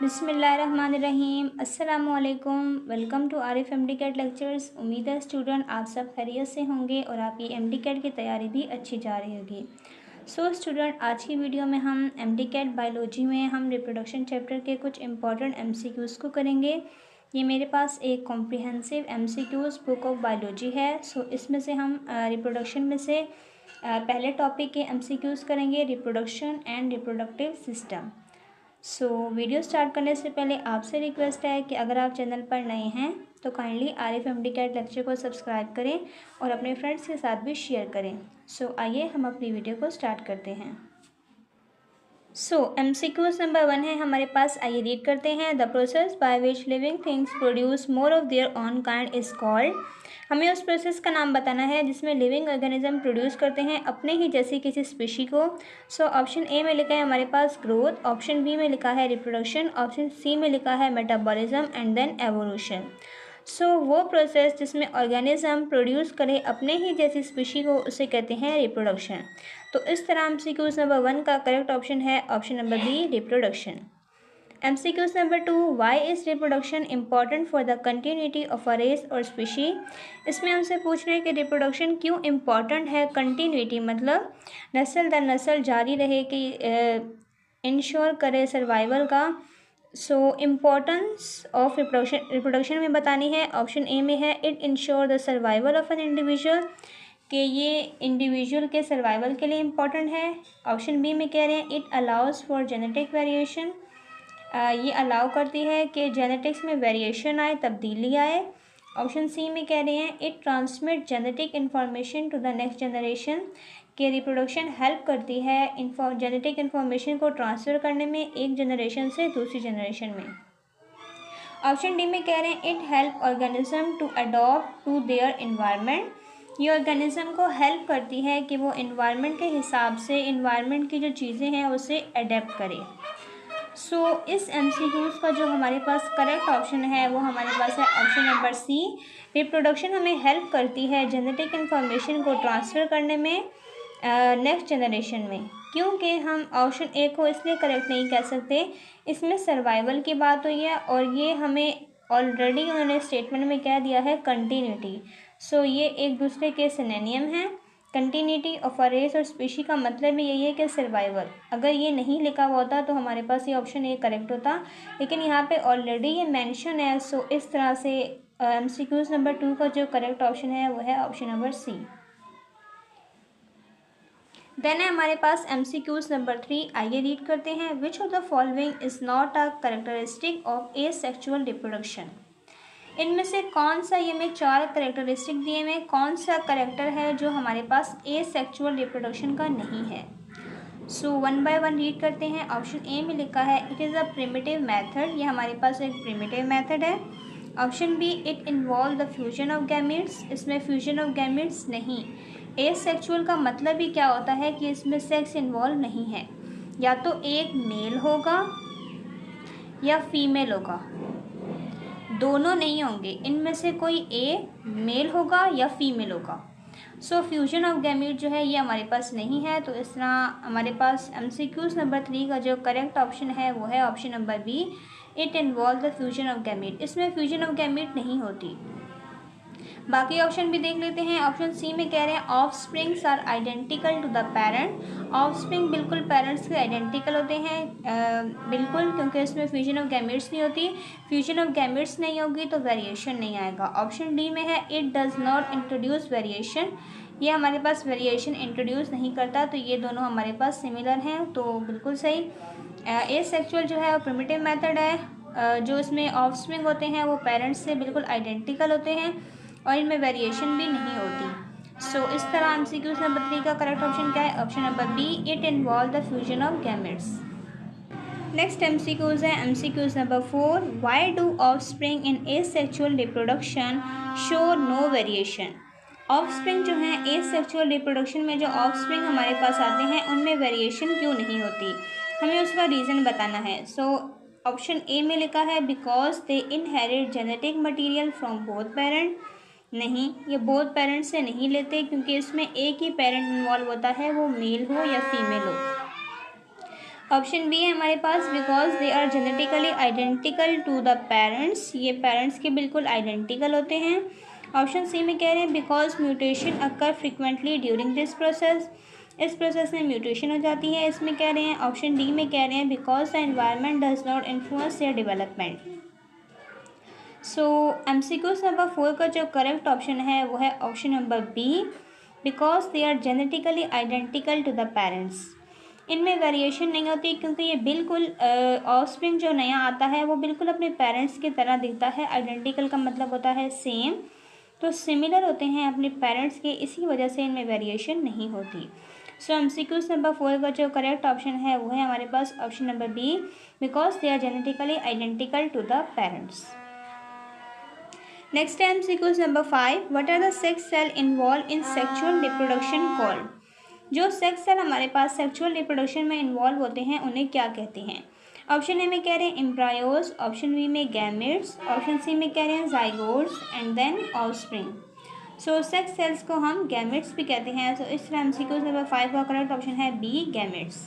बिस्मिल्लाहिर्रहमानिर्रहीम। अस्सलामुअलैकुम। Welcome to Arif MDCAT lectures. उम्मीद है स्टूडेंट आप सब खैरियत से होंगे और आपकी एमडी कैट की तैयारी भी अच्छी जा रही होगी। स्टूडेंट, आज की वीडियो में हम एमडी कैट बायोलॉजी में हम रिप्रोडक्शन चैप्टर के कुछ इंपॉर्टेंट एमसीक्यूज़ को करेंगे। ये मेरे पास एक comprehensive MCQs book of biology है। इसमें से हम रिप्रोडक्शन में से पहले टॉपिक के एमसीक्यूज़ करेंगे, reproduction and reproductive system. Video start करने से पहले आपसे रिक्वेस्ट है कि अगर आप चैनल पर नए हैं तो kindly Arif MDCAT lecture को सब्सक्राइब करें और अपने फ्रेंड्स के साथ भी शेयर करें। आइए हम अपनी वीडियो को स्टार्ट करते हैं। एमसीक्यूज नंबर 1 है हमारे पास। आइए रीड करते हैं। The process by which living things produce more of their on kind is called. हमें उस प्रोसेस का नाम बताना है जिसमें लिविंग ऑर्गेनिज्म प्रोड्यूस करते हैं अपने ही जैसी किसी स्पीशी को। ऑप्शन ए में लिखा है हमारे पास ग्रोथ, ऑप्शन बी में लिखा है रिप्रोडक्शन, ऑप्शन सी में लिखा है मेटाबॉलिज्म एंड देन एवोल्यूशन। वो प्रोसेस जिसमें ऑर्गेनिज्म प्रोड्यूस करे अपने ही जैसी स्पीशी को उसे कहते हैं रिप्रोडक्शन। तो इस तरह एमसीक्यूज नंबर 1 का करेक्ट ऑप्शन है option number B, reproduction. MCQs number 2, why is reproduction important for the continuity of a race और स्पीशी। इसमें हमसे पूछ रहे हैं कि रिप्रोडक्शन क्यों इम्पॉर्टेंट है। कंटिन्यूटी मतलब नस्ल दर नस्ल जारी रहे कि इंश्योर करे सर्वाइवल का। इम्पोर्टेंस ऑफ रिप्रोडक्शन में बतानी है। ऑप्शन ए में है it ensure the survival of an individual, कि ये इंडिविजुअल के सर्वाइवल के लिए इम्पॉर्टेंट है। ऑप्शन बी में कह रहे हैं it allows for genetic variation, ये अलाउ करती है कि जेनेटिक्स में वेरिएशन आए, तब्दीली आए। ऑप्शन सी में कह रहे हैं it transmit genetic information to the next generation, कि रिप्रोडक्शन हेल्प करती है जेनेटिक इन्फॉर्मेशन को ट्रांसफ़र करने में एक जनरेशन से दूसरी जनरेशन में। ऑप्शन डी में कह रहे हैं it help organism to adopt to their environment, ये ऑर्गेनिज्म को हेल्प करती है कि वो इन्वायरमेंट के हिसाब से इन्वायरमेंट की जो चीज़ें हैं उसे अडेप्ट करे। इस एमसीक्यूज़ का जो हमारे पास करेक्ट ऑप्शन है वो हमारे पास है ऑप्शन नंबर सी, रिप्रोडक्शन हमें हेल्प करती है जेनेटिक इन्फॉर्मेशन को ट्रांसफ़र करने में नेक्स्ट जनरेशन में। क्योंकि हम ऑप्शन ए को इसलिए करेक्ट नहीं कह सकते, इसमें सर्वाइवल की बात हुई है और ये हमें ऑलरेडी उन्होंने स्टेटमेंट में कह दिया है कंटिन्यूटी। ये एक दूसरे के सिनोनिम हैं। कंटिन्यूटी ऑफ अ रेस और स्पीशी का मतलब ही यही है कि सर्वाइवल। अगर ये नहीं लिखा हुआ होता तो हमारे पास ये ऑप्शन ए करेक्ट होता, लेकिन यहाँ पे ऑलरेडी ये मेंशन है। इस तरह से एमसीक्यूज नंबर 2 का जो करेक्ट ऑप्शन है वो है ऑप्शन नंबर सी। देन है हमारे पास एमसीक्यूज नंबर 3। आइए रीड करते हैं। Which of the following is not a characteristic of asexual reproduction. इनमें से कौन सा, ये में 4 करेक्टरिस्टिक दिए हुए, कौन सा करेक्टर है जो हमारे पास एसेक्सुअल रिप्रोडक्शन का नहीं है। 1 बाय 1 रीड करते हैं। ऑप्शन ए में लिखा है it is a primitive method, ये हमारे पास एक प्रिमिटिव मेथड है। Option B it involve the fusion of gametes, इसमें फ्यूजन ऑफ गैमेट्स नहीं। एसेक्सुअल का मतलब ही क्या होता है कि इसमें सेक्स इन्वॉल्व नहीं है, या तो एक मेल होगा या फीमेल होगा, दोनों नहीं होंगे, इनमें से कोई ए मेल होगा या फीमेल होगा। फ्यूजन ऑफ गैमेट जो है ये हमारे पास नहीं है। तो इस तरह हमारे पास एमसीक्यूज नंबर 3 का जो करेक्ट ऑप्शन है वो है option number B, it involve the fusion of gamete. इसमें फ्यूजन ऑफ गैमेट नहीं होती। बाकी ऑप्शन भी देख लेते हैं। ऑप्शन सी में कह रहे हैं offsprings are identical to the parent. Offspring बिल्कुल पेरेंट्स के आइडेंटिकल होते हैं, बिल्कुल, क्योंकि इसमें फ्यूजन ऑफ गैमेट्स नहीं होती। फ्यूजन ऑफ गैमेट्स नहीं होगी तो वेरिएशन नहीं आएगा। ऑप्शन डी में है it does not introduce variation, ये हमारे पास वेरिएशन इंट्रोड्यूस नहीं करता। तो ये दोनों हमारे पास सिमिलर हैं, तो बिल्कुल सही। एसेक्सुअल जो है वो प्रिमिटिव मेथड है, जो इसमें ऑफ स्प्रिंग होते हैं वो पेरेंट्स से बिल्कुल आइडेंटिकल होते हैं और इनमें वेरिएशन भी नहीं होती। इस तरह एमसीक्यूज नंबर 3 का करेक्ट ऑप्शन क्या है? Option number B, it involve the fusion of gametes. Next MCQs है MCQs number 4। Why do offspring in asexual reproduction show no variation. Offspring जो है एसेक्सुअल रिप्रोडक्शन में जो of spring हमारे पास आते हैं उनमें वेरिएशन क्यों नहीं होती, हमें उसका रीज़न बताना है। ऑप्शन ए में लिखा है because they inherit genetic material from both parent. नहीं, ये बोथ पेरेंट से नहीं लेते, क्योंकि इसमें एक ही पेरेंट इन्वॉल्व होता है, वो मेल हो या फीमेल हो। ऑप्शन बी है हमारे पास because they are genetically identical to the parents, ये पेरेंट्स के बिल्कुल आइडेंटिकल होते हैं। ऑप्शन सी में कह रहे हैं because mutation occur frequently during this process, इस प्रोसेस में म्यूटेशन हो जाती है, इसमें कह रहे हैं। ऑप्शन डी में कह रहे हैं because the environment does not influence their development. So MCQs number 4 का जो करेक्ट ऑप्शन है वो है option number B, because they are genetically identical to the parents. इनमें वेरिएशन नहीं होती क्योंकि ये बिल्कुल ऑफस्प्रिंग जो नया आता है वो बिल्कुल अपने पेरेंट्स की तरह दिखता है। आइडेंटिकल का मतलब होता है सेम, तो सिमिलर होते हैं अपने पेरेंट्स के, इसी वजह से इनमें वेरिएशन नहीं होती। सो MCQs नंबर 4 का जो करेक्ट ऑप्शन है वो है हमारे पास option number B, because they are genetically identical to the parents. Next है MCQs number 5, what are the sex cell involve in sexual reproduction called. जो सेक्स सेल हमारे पास सेक्सुअल रिप्रोडक्शन में इन्वॉल्व होते हैं उन्हें क्या कहते हैं। ऑप्शन ए में कह रहे हैं एम्ब्रायोज, ऑप्शन बी में गैमेट्स, ऑप्शन सी में कह रहे हैं zygotes and then offspring. So sex cells को हम गैमेट्स भी कहते हैं। सो इस तरह MCQs नंबर 5 का करेक्ट ऑप्शन है B, gametes.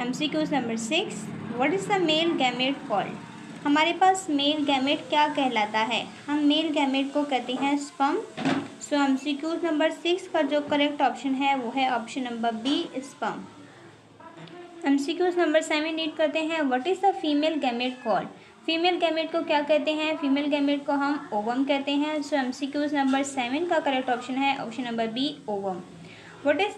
MCQs number 6, what is the male gamete called. हमारे पास मेल गैमेट क्या कहलाता है, हम मेल गैमेट को कहते हैं स्पर्म। सो MCQs नंबर 6 का जो करेक्ट ऑप्शन है वो है option number B, sperm. MCQs number 7 read करते हैं, what is the female gamete called. Female gamete को क्या कहते हैं, फीमेल गैमेट को हम ओवम कहते हैं। सो MCQs नंबर 7 का करेक्ट ऑप्शन है option number B, ovum. What is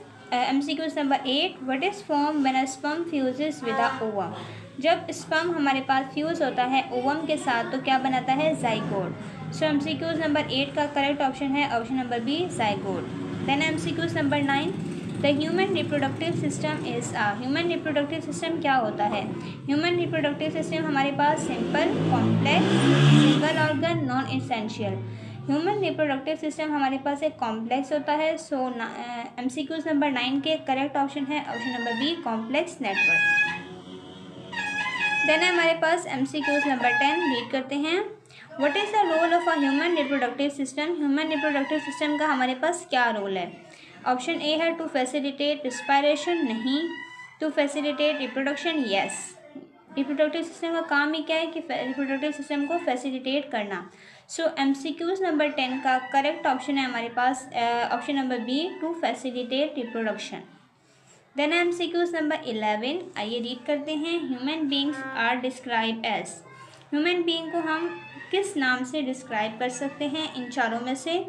MCQs number 8, what is form when a sperm fuses with a ovum. जब स्पर्म हमारे पास फ्यूज होता है ओवम के साथ तो क्या बनाता है, जाइगोट। सो MCQs नंबर 8 का करेक्ट ऑप्शन है option number B, zygote. Then MCQs number 9, the human reproductive system is a. Human reproductive system क्या होता है। ह्यूमन रिप्रोडक्टिव सिस्टम हमारे पास simple, complex, single organ, non essential. Human reproductive system हमारे पास एक कॉम्प्लेक्स होता है। सो MCQs नंबर 9 के करेक्ट ऑप्शन है option number B, complex network. Then हमारे पास MCQs नंबर 10 रीड करते हैं, what is the role of a human reproductive system. Human reproductive system का हमारे पास क्या रोल है। ऑप्शन ए है टू फैसिलिटेट रिस्पायरेशन, नहीं। To facilitate reproduction, yes. Reproductive system का काम ही क्या है कि रिप्रोडक्टिव सिस्टम को फैसिलिटेट करना। सो MCQs नंबर 10 का करेक्ट ऑप्शन है हमारे पास option number B, to facilitate reproduction. Then MCQs number 11 आइए रीड करते हैं, human beings are describe as. Human being को हम किस नाम से डिस्क्राइब कर सकते हैं इन चारों में से।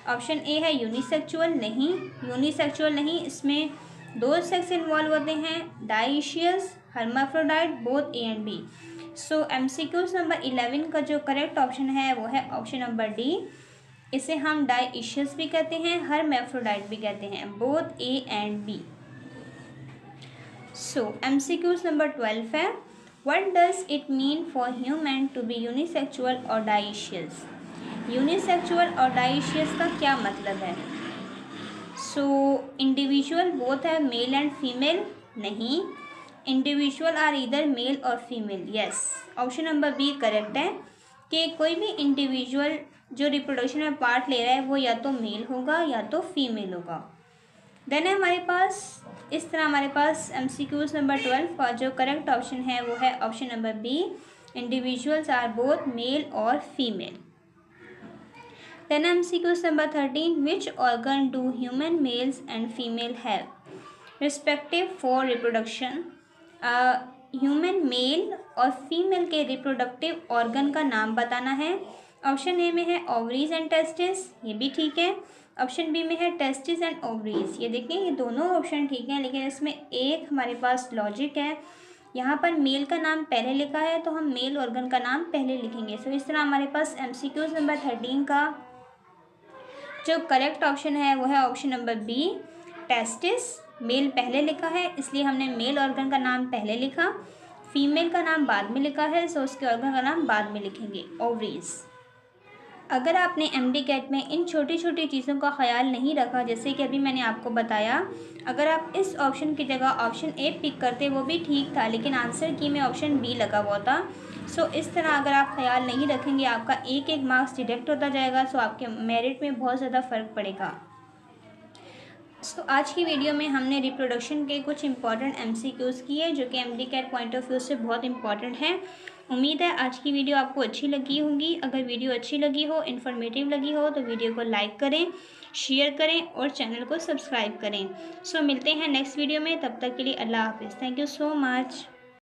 ऑप्शन ए है यूनिसेक्सुअल, नहीं। यूनिसेक्सुअल नहीं, इसमें दो सेक्स इन्वॉल्व होते हैं। Dioecious, hermaphrodite, both A and B. So MCQs number 11 का जो करेक्ट ऑप्शन है वो है ऑप्शन नंबर डी। इसे हम डाइशियस भी कहते हैं, हर्माफ्रोडाइट भी कहते हैं, both A and B. So MCQs number 12 है, what does it mean for human to be unisexual और डाइशियस। यूनिसेक्सुअल और डाइशियस का क्या मतलब है। सो इंडिविजुअल बोथ है मेल एंड फीमेल, नहीं। इंडिविजुअल आर इधर मेल और female, yes. Option number B correct है कि कोई भी इंडिविजुअल जो रिप्रोडक्शन में पार्ट ले रहा है वो या तो मेल होगा या तो फीमेल होगा। देन हमारे पास इस तरह हमारे पास MCQs नंबर 12 का जो करेक्ट ऑप्शन है वो है option number B, individuals are both male और female. Then MCQs number 13, which organ do human males and female have respective for reproduction. Human male और फीमेल के रिप्रोडक्टिव ऑर्गन का नाम बताना है। ऑप्शन ए में है ओवरीज एंड टेस्टिस, ये भी ठीक है। ऑप्शन बी में है टेस्टिस एंड ओवरीज, ये देखिए ये दोनों ऑप्शन ठीक हैं, लेकिन इसमें एक हमारे पास लॉजिक है। यहाँ पर मेल का नाम पहले लिखा है तो हम मेल ऑर्गन का नाम पहले लिखेंगे। सो इस तरह हमारे पास MCQs नंबर 13 का जो करेक्ट ऑप्शन है वो है option number B, testis. Male पहले लिखा है इसलिए हमने मेल ऑर्गन का नाम पहले लिखा, फीमेल का नाम बाद में लिखा है सो उसके ऑर्गन का नाम बाद में लिखेंगे, ओवरीज। अगर आपने MD कैट में इन छोटी छोटी चीज़ों का ख्याल नहीं रखा, जैसे कि अभी मैंने आपको बताया, अगर आप इस ऑप्शन की जगह ऑप्शन ए पिक करते वो भी ठीक था, लेकिन आंसर की में ऑप्शन बी लगा हुआ था। सो इस तरह अगर आप ख्याल नहीं रखेंगे आपका एक एक मार्क्स डिडक्ट होता जाएगा। सो आपके मेरिट में बहुत ज़्यादा फ़र्क पड़ेगा। आज की वीडियो में हमने रिप्रोडक्शन के कुछ इंपॉर्टेंट एमसीक्यूज़ किए जो कि MDCAT point of view से बहुत इंपॉर्टेंट हैं। उम्मीद है आज की वीडियो आपको अच्छी लगी होगी। अगर वीडियो अच्छी लगी हो, इन्फॉर्मेटिव लगी हो तो वीडियो को लाइक करें, शेयर करें और चैनल को सब्सक्राइब करें। मिलते हैं नेक्स्ट वीडियो में, तब तक के लिए अल्लाह हाफिज़। Thank you so much.